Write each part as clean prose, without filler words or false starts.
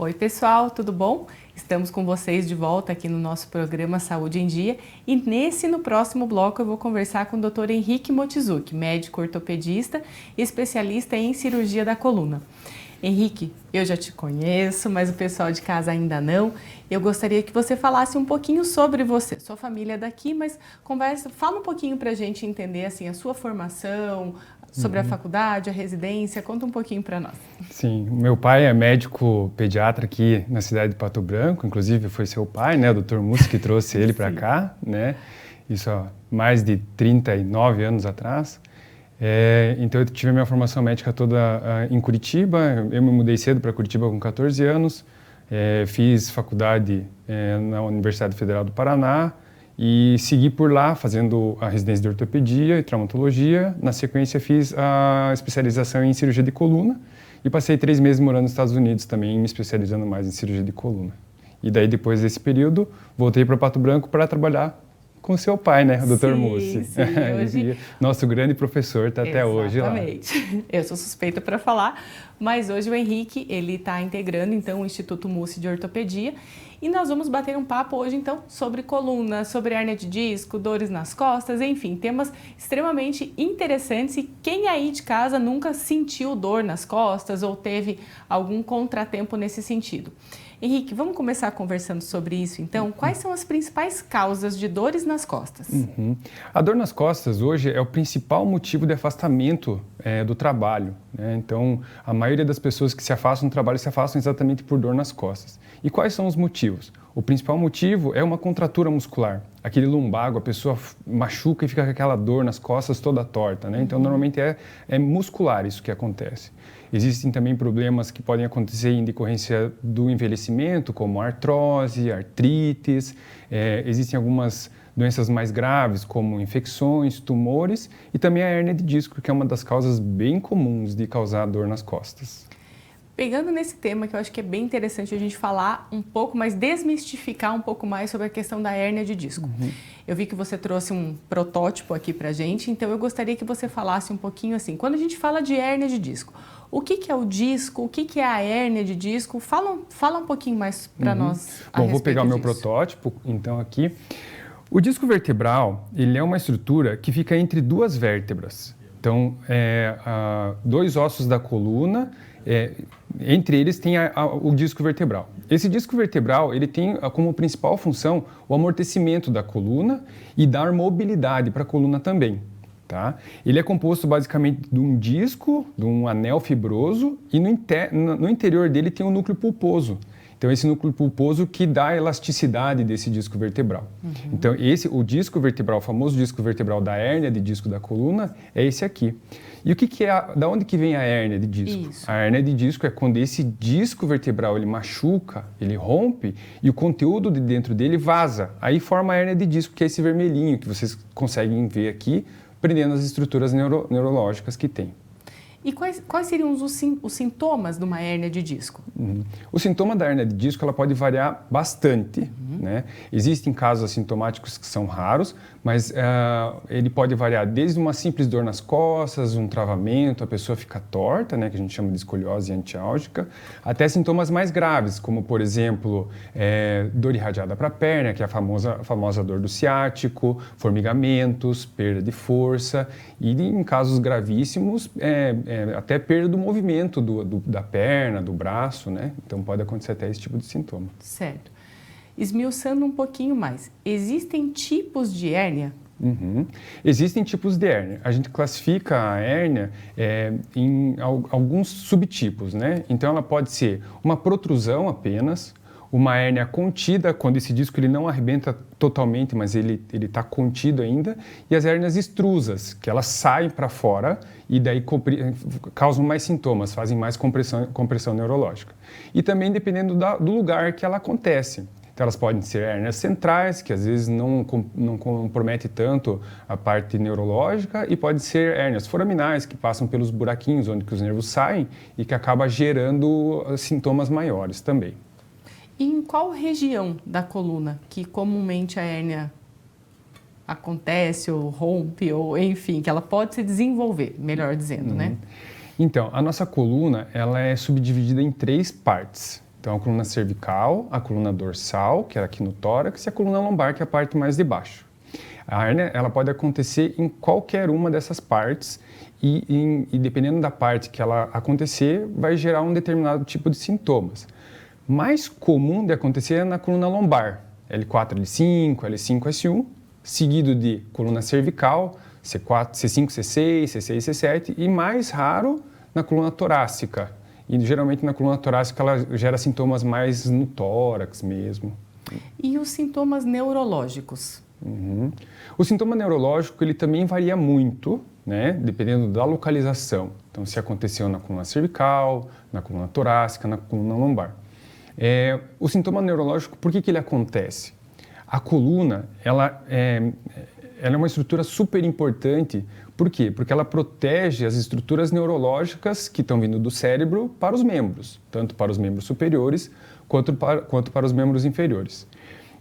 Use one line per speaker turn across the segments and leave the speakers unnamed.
Oi pessoal, tudo bom? Estamos com vocês de volta aqui no nosso programa Saúde em Dia e no próximo bloco eu vou conversar com o Dr. Henrique Mochizuki, médico ortopedista e especialista em cirurgia da coluna. Henrique, eu já te conheço, mas o pessoal de casa ainda não. Eu gostaria que você falasse um pouquinho sobre você. Sua família é daqui, mas fala um pouquinho para a gente entender assim, a sua formação, sobre a faculdade, a residência. Conta um pouquinho para nós.
Sim, meu pai é médico pediatra aqui na cidade de Pato Branco, inclusive foi seu pai, né, o Dr. Mussi, que trouxe ele para cá, né, isso há mais de 39 anos atrás. Então eu tive a minha formação médica toda em Curitiba. Eu me mudei cedo para Curitiba com 14 anos, fiz faculdade na Universidade Federal do Paraná e segui por lá fazendo a residência de ortopedia e traumatologia. Na sequência fiz a especialização em cirurgia de coluna e passei 3 meses morando nos Estados Unidos também, me especializando mais em cirurgia de coluna. E daí depois desse período voltei para Pato Branco para trabalhar com o seu pai, né, o Dr. Mussi.
Sim, hoje...
Nosso grande professor está até hoje lá.
Exatamente. Eu sou suspeita para falar, mas hoje o Henrique, ele está integrando então o Instituto Mussi de Ortopedia e nós vamos bater um papo hoje então sobre coluna, sobre hérnia de disco, dores nas costas, enfim, temas extremamente interessantes e quem aí de casa nunca sentiu dor nas costas ou teve algum contratempo nesse sentido. Henrique, vamos começar conversando sobre isso então. Quais são as principais causas de dores nas costas?
A dor nas costas hoje é o principal motivo de afastamento do trabalho, né? Então, a maioria das pessoas que se afastam do trabalho se afastam exatamente por dor nas costas. E quais são os motivos? O principal motivo é uma contratura muscular. Aquele lumbago, a pessoa machuca e fica com aquela dor nas costas toda torta, né? Então, normalmente é muscular isso que acontece. Existem também problemas que podem acontecer em decorrência do envelhecimento, como artrose, artrites. Existem algumas doenças mais graves, como infecções, tumores, e também a hérnia de disco, que é uma das causas bem comuns de causar dor nas costas.
Pegando nesse tema, que eu acho que é bem interessante a gente falar um pouco mais, desmistificar um pouco mais sobre a questão da hérnia de disco. Eu vi que você trouxe um protótipo aqui pra gente, então eu gostaria que você falasse um pouquinho assim, quando a gente fala de hérnia de disco, o que é o disco, o que é a hérnia de disco? Fala um pouquinho mais para nós a
Bom, vou pegar o meu
disso.
protótipo, então, aqui. O disco vertebral, ele é uma estrutura que fica entre duas vértebras. Então, 2 ossos da coluna, entre eles tem o disco vertebral. Esse disco vertebral, ele tem como principal função o amortecimento da coluna e dar mobilidade para a coluna também. Tá? Ele é composto basicamente de um disco, de um anel fibroso e no interior dele tem um núcleo pulposo. Então, esse núcleo pulposo que dá a elasticidade desse disco vertebral. Então, o disco vertebral, o famoso disco vertebral da hérnia de disco da coluna, é esse aqui. E o que é, da onde que vem a hérnia de disco?
Isso.
A hérnia de disco é quando esse disco vertebral ele machuca, ele rompe e o conteúdo de dentro dele vaza. Aí forma a hérnia de disco, que é esse vermelhinho que vocês conseguem ver aqui, prendendo as estruturas neurológicas que tem.
E quais seriam os sintomas de uma hérnia de disco?
O sintoma da hérnia de disco ela pode variar bastante, né? Existem casos assintomáticos que são raros, mas ele pode variar desde uma simples dor nas costas, um travamento, a pessoa fica torta, né, que a gente chama de escoliose antiálgica, até sintomas mais graves, como, por exemplo, dor irradiada para a perna, que é a famosa dor do ciático, formigamentos, perda de força e, em casos gravíssimos, até perda do movimento da perna, do braço, né? Então pode acontecer até esse tipo de sintoma.
Certo. Esmiuçando um pouquinho mais, existem tipos de hérnia?
Existem tipos de hérnia. A gente classifica a hérnia em alguns subtipos, né? Então ela pode ser uma protrusão apenas, uma hérnia contida, quando esse disco ele não arrebenta totalmente, mas ele está contido ainda, e as hérnias extrusas, que elas saem para fora e daí causam mais sintomas, fazem mais compressão neurológica. E também dependendo do lugar que ela acontece. Então, elas podem ser hérnias centrais, que às vezes não compromete tanto a parte neurológica, e pode ser hérnias foraminais, que passam pelos buraquinhos onde que os nervos saem e que acaba gerando sintomas maiores também.
E em qual região da coluna que comumente a hérnia acontece ou rompe, ou enfim, que ela pode se desenvolver, melhor dizendo, né?
Então, a nossa coluna ela é subdividida em 3 partes. Então, a coluna cervical, a coluna dorsal, que é aqui no tórax, e a coluna lombar, que é a parte mais de baixo. A hérnia, ela pode acontecer em qualquer uma dessas partes e dependendo da parte que ela acontecer, vai gerar um determinado tipo de sintomas. Mais comum de acontecer é na coluna lombar, L4, L5, L5, S1, seguido de coluna cervical, C4, C5, C6, C6, C7 e mais raro na coluna torácica. E geralmente na coluna torácica ela gera sintomas mais no tórax mesmo.
E os sintomas neurológicos?
O sintoma neurológico ele também varia muito, né, dependendo da localização. Então, se aconteceu na coluna cervical, na coluna torácica, na coluna lombar. O sintoma neurológico, por que ele acontece? A coluna, ela é uma estrutura super importante. Por quê? Porque ela protege as estruturas neurológicas que estão vindo do cérebro para os membros, tanto para os membros superiores quanto para os membros inferiores.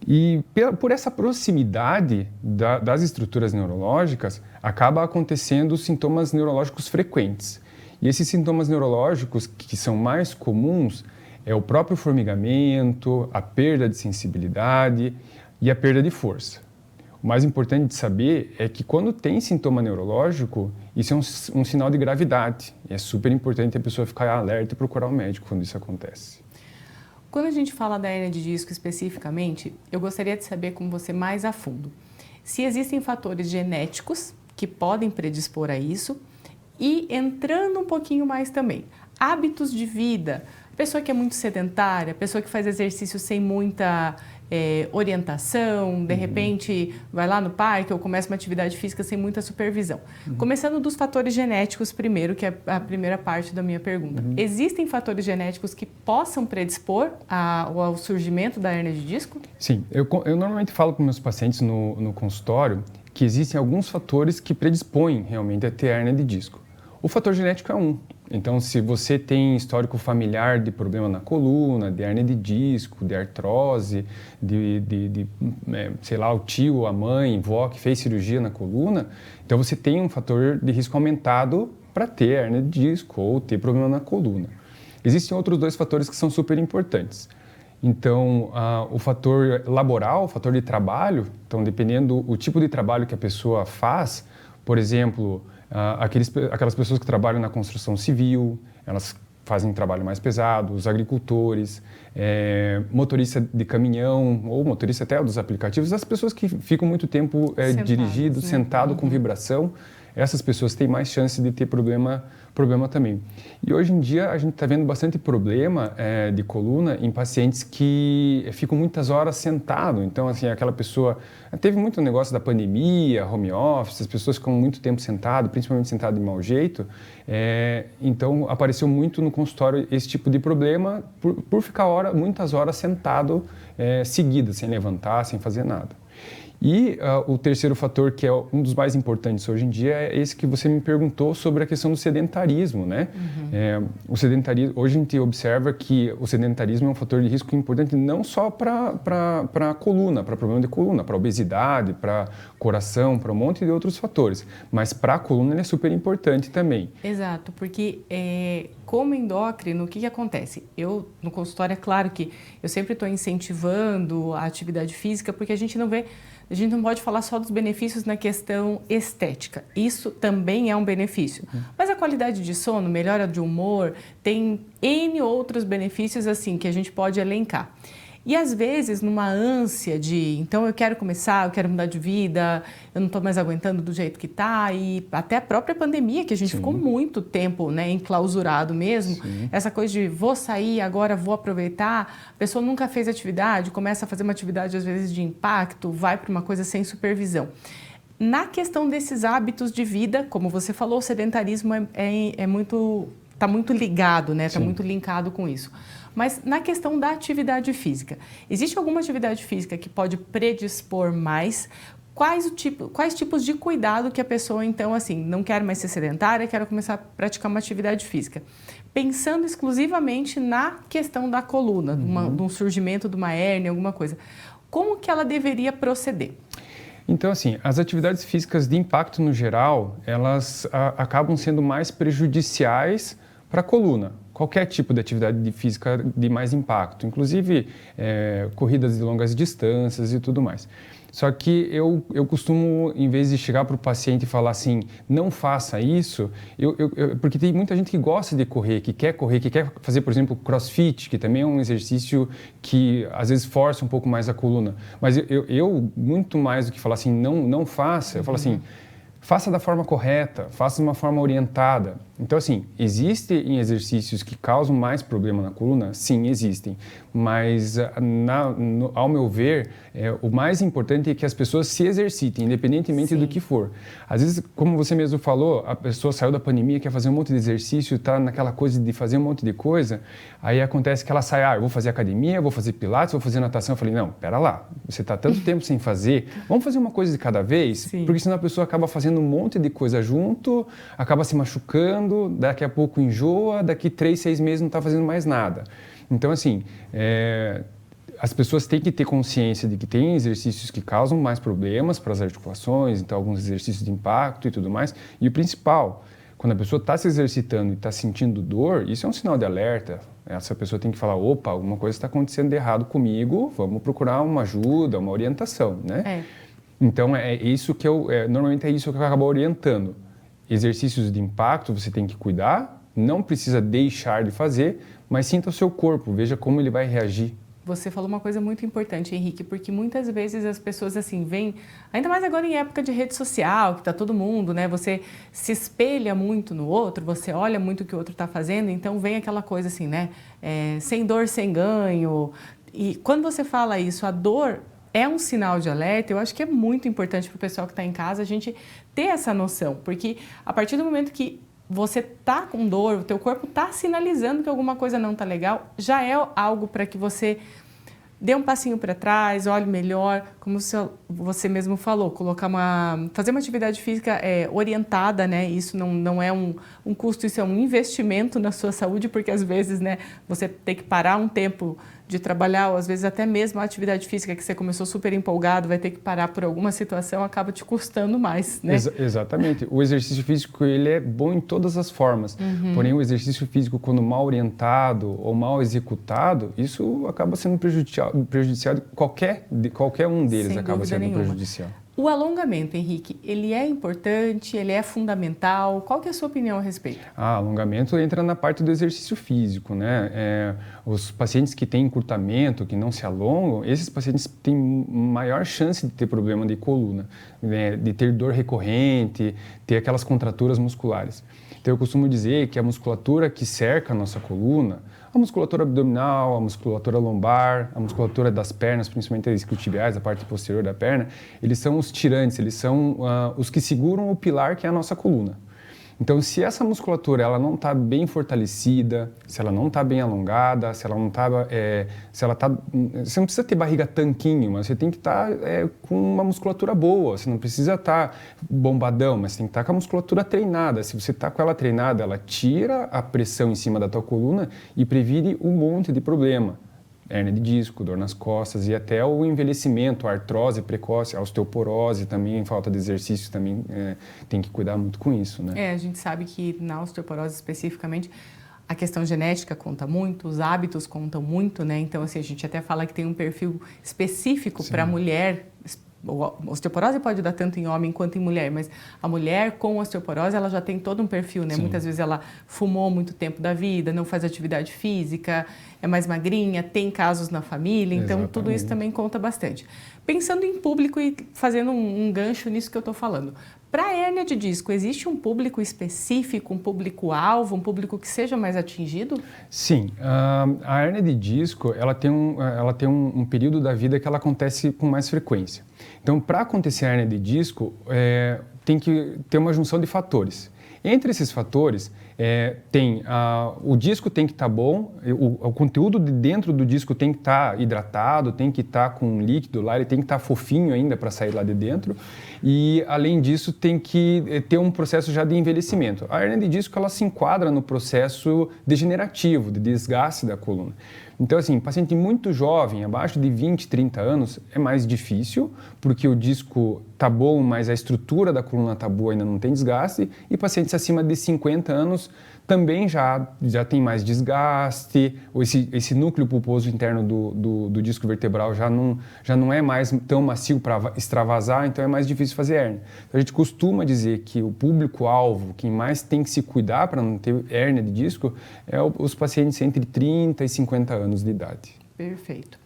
E por essa proximidade das estruturas neurológicas, acaba acontecendo sintomas neurológicos frequentes. E esses sintomas neurológicos que são mais comuns é o próprio formigamento, a perda de sensibilidade e a perda de força. O mais importante de saber é que quando tem sintoma neurológico, isso é um sinal de gravidade. E é super importante a pessoa ficar alerta e procurar um médico quando isso acontece.
Quando a gente fala da hérnia de disco especificamente, eu gostaria de saber com você mais a fundo se existem fatores genéticos que podem predispor a isso e entrando um pouquinho mais também, hábitos de vida, pessoa que é muito sedentária, pessoa que faz exercício sem muita orientação, de repente vai lá no parque ou começa uma atividade física sem muita supervisão. Começando dos fatores genéticos primeiro, que é a primeira parte da minha pergunta. Existem fatores genéticos que possam predispor ao surgimento da hérnia de disco?
Sim, eu normalmente falo com meus pacientes no consultório que existem alguns fatores que predispõem realmente a ter hérnia de disco. O fator genético é um. Então, se você tem histórico familiar de problema na coluna, de hérnia de disco, de artrose, sei lá, o tio, a mãe, a avó que fez cirurgia na coluna, então você tem um fator de risco aumentado para ter hérnia de disco ou ter problema na coluna. Existem outros dois fatores que são super importantes. Então, o fator laboral, o fator de trabalho, então dependendo do tipo de trabalho que a pessoa faz, por exemplo, aquelas pessoas que trabalham na construção civil, elas fazem trabalho mais pesado, os agricultores, motorista de caminhão ou motorista até dos aplicativos, as pessoas que ficam muito tempo dirigido, né? Sentado com vibração, essas pessoas têm mais chance de ter problema também. E hoje em dia a gente está vendo bastante problema de coluna em pacientes que ficam muitas horas sentado. Então, assim, aquela pessoa... Teve muito negócio da pandemia, home office, as pessoas ficam muito tempo sentado, principalmente sentado de mau jeito. Então, apareceu muito no consultório esse tipo de problema por ficar muitas horas sentado seguidas, sem levantar, sem fazer nada. E o terceiro fator, que é um dos mais importantes hoje em dia, é esse que você me perguntou sobre a questão do sedentarismo, né? O sedentarismo, hoje a gente observa que o sedentarismo é um fator de risco importante não só para a coluna, para problema de coluna, para obesidade, para coração, para um monte de outros fatores, mas para a coluna ele é super importante também.
Exato, porque como endócrino, o que acontece? Eu, no consultório, é claro que eu sempre estou incentivando a atividade física, porque a gente não pode falar só dos benefícios na questão estética. Isso também é um benefício. Mas a qualidade de sono, melhora de humor, tem N outros benefícios assim que a gente pode elencar. E às vezes, numa ânsia de, então eu quero começar, eu quero mudar de vida, eu não estou mais aguentando do jeito que está, e até a própria pandemia, que a gente ficou muito tempo, né, enclausurado mesmo, essa coisa de vou sair, agora vou aproveitar, a pessoa nunca fez atividade, começa a fazer uma atividade às vezes de impacto, vai para uma coisa sem supervisão. Na questão desses hábitos de vida, como você falou, o sedentarismo está muito ligado, né, está muito linkado com isso. Mas na questão da atividade física, existe alguma atividade física que pode predispor mais? Quais tipos de cuidado que a pessoa, então, assim, não quer mais ser sedentária, quer começar a praticar uma atividade física? Pensando exclusivamente na questão da coluna, de um surgimento de uma hérnia, alguma coisa. Como que ela deveria proceder?
Então, assim, as atividades físicas de impacto no geral, elas acabam sendo mais prejudiciais para a coluna. Qualquer tipo de atividade física de mais impacto, inclusive corridas de longas distâncias e tudo mais. Só que eu costumo, em vez de chegar para o paciente e falar assim, não faça isso, porque tem muita gente que gosta de correr, que quer fazer, por exemplo, crossfit, que também é um exercício que às vezes força um pouco mais a coluna. Mas eu muito mais do que falar assim, não faça, eu falo assim, faça da forma correta, faça de uma forma orientada. Então, assim, existem exercícios que causam mais problema na coluna? Sim, existem. Mas, ao meu ver, o mais importante é que as pessoas se exercitem, independentemente do que for. Às vezes, como você mesmo falou, a pessoa saiu da pandemia, quer fazer um monte de exercício, está naquela coisa de fazer um monte de coisa, aí acontece que ela sai, eu vou fazer academia, vou fazer pilates, vou fazer natação. Eu falei, não, pera lá, você está tanto tempo sem fazer, vamos fazer uma coisa de cada vez? Sim. Porque senão a pessoa acaba fazendo um monte de coisa junto, acaba se machucando, daqui a pouco enjoa, daqui 3, 6 meses não está fazendo mais nada. Então, assim, as pessoas têm que ter consciência de que tem exercícios que causam mais problemas para as articulações, então alguns exercícios de impacto e tudo mais. E o principal, quando a pessoa está se exercitando e está sentindo dor, isso é um sinal de alerta. Essa pessoa tem que falar, opa, alguma coisa está acontecendo de errado comigo, vamos procurar uma ajuda, uma orientação, né? Então, é isso que normalmente é isso que eu acabo orientando. Exercícios de impacto você tem que cuidar, não precisa deixar de fazer, mas sinta o seu corpo, veja como ele vai reagir.
Você falou uma coisa muito importante, Henrique, porque muitas vezes as pessoas assim vêm, ainda mais agora em época de rede social, que está todo mundo, né? Você se espelha muito no outro, você olha muito o que o outro está fazendo, então vem aquela coisa assim, né? Sem dor, sem ganho. E quando você fala isso, a dor é um sinal de alerta. Eu acho que é muito importante para o pessoal que está em casa a gente ter essa noção, porque a partir do momento que você está com dor, o teu corpo está sinalizando que alguma coisa não está legal, já é algo para que você dê um passinho para trás, olhe melhor, como você mesmo falou, fazer uma atividade física orientada, né? Isso não é um custo, isso é um investimento na sua saúde, porque às vezes, né, você tem que parar um tempo de trabalhar, ou às vezes até mesmo a atividade física que você começou super empolgado, vai ter que parar por alguma situação, acaba te custando mais, né?
Exatamente. O exercício físico, ele é bom em todas as formas. Porém, o exercício físico, quando mal orientado ou mal executado, isso acaba sendo prejudicial de qualquer um deles.
Sem
acaba sendo
nenhuma.
prejudicial.
O alongamento, Henrique, ele é importante, ele é fundamental? Qual que é a sua opinião a respeito?
Alongamento entra na parte do exercício físico, né? Os pacientes que têm encurtamento, que não se alongam, esses pacientes têm maior chance de ter problema de coluna, né? De ter dor recorrente, ter aquelas contraturas musculares. Então, eu costumo dizer que a musculatura que cerca a nossa coluna, a musculatura abdominal, a musculatura lombar, a musculatura das pernas, principalmente as isquiotibiais, a parte posterior da perna, eles são os tirantes, eles são os que seguram o pilar que é a nossa coluna. Então, se essa musculatura ela não está bem fortalecida, se ela não está bem alongada, se ela não está, você não precisa ter barriga tanquinho, mas você tem que estar com uma musculatura boa. Você não precisa estar bombadão, mas tem que estar com a musculatura treinada. Se você está com ela treinada, ela tira a pressão em cima da tua coluna e previne um monte de problema. Hérnia de disco, dor nas costas e até o envelhecimento, a artrose precoce, a osteoporose também, falta de exercício também tem que cuidar muito com isso, né?
A gente sabe que na osteoporose especificamente a questão genética conta muito, os hábitos contam muito, né? Então, assim, a gente até fala que tem um perfil específico para a mulher. A osteoporose pode dar tanto em homem quanto em mulher, mas a mulher com osteoporose, ela já tem todo um perfil, né? Sim. Muitas vezes ela fumou muito tempo da vida, não faz atividade física, é mais magrinha, tem casos na família, então Exatamente. Tudo isso também conta bastante. Pensando em público e fazendo um gancho nisso que eu estou falando, para a hérnia de disco, existe um público específico, um público-alvo, um público que seja mais atingido?
Sim, a hérnia de disco ela tem um período da vida que ela acontece com mais frequência. Então, para acontecer a hérnia de disco, tem que ter uma junção de fatores. Entre esses fatores, o disco tem que estar bom, o conteúdo de dentro do disco tem que estar hidratado, tem que estar com líquido lá, ele tem que estar fofinho ainda para sair lá de dentro. E, além disso, tem que ter um processo já de envelhecimento. A hérnia de disco ela se enquadra no processo degenerativo, de desgaste da coluna. Então, assim, paciente muito jovem, abaixo de 20, 30 anos, é mais difícil, porque o disco tá bom, mas a estrutura da coluna tá boa, ainda não tem desgaste, e pacientes acima de 50 anos também já tem mais desgaste, ou esse núcleo pulposo interno do disco vertebral já não é mais tão macio para extravasar, então é mais difícil fazer hérnia. Então, a gente costuma dizer que o público-alvo, quem mais tem que se cuidar para não ter hérnia de disco, é os pacientes entre 30 e 50 anos de idade.
Perfeito.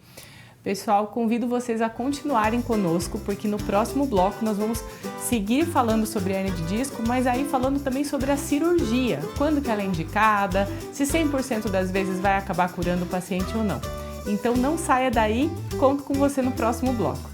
Pessoal, convido vocês a continuarem conosco, porque no próximo bloco nós vamos seguir falando sobre hérnia de disco, mas aí falando também sobre a cirurgia, quando que ela é indicada, se 100% das vezes vai acabar curando o paciente ou não. Então não saia daí, conto com você no próximo bloco.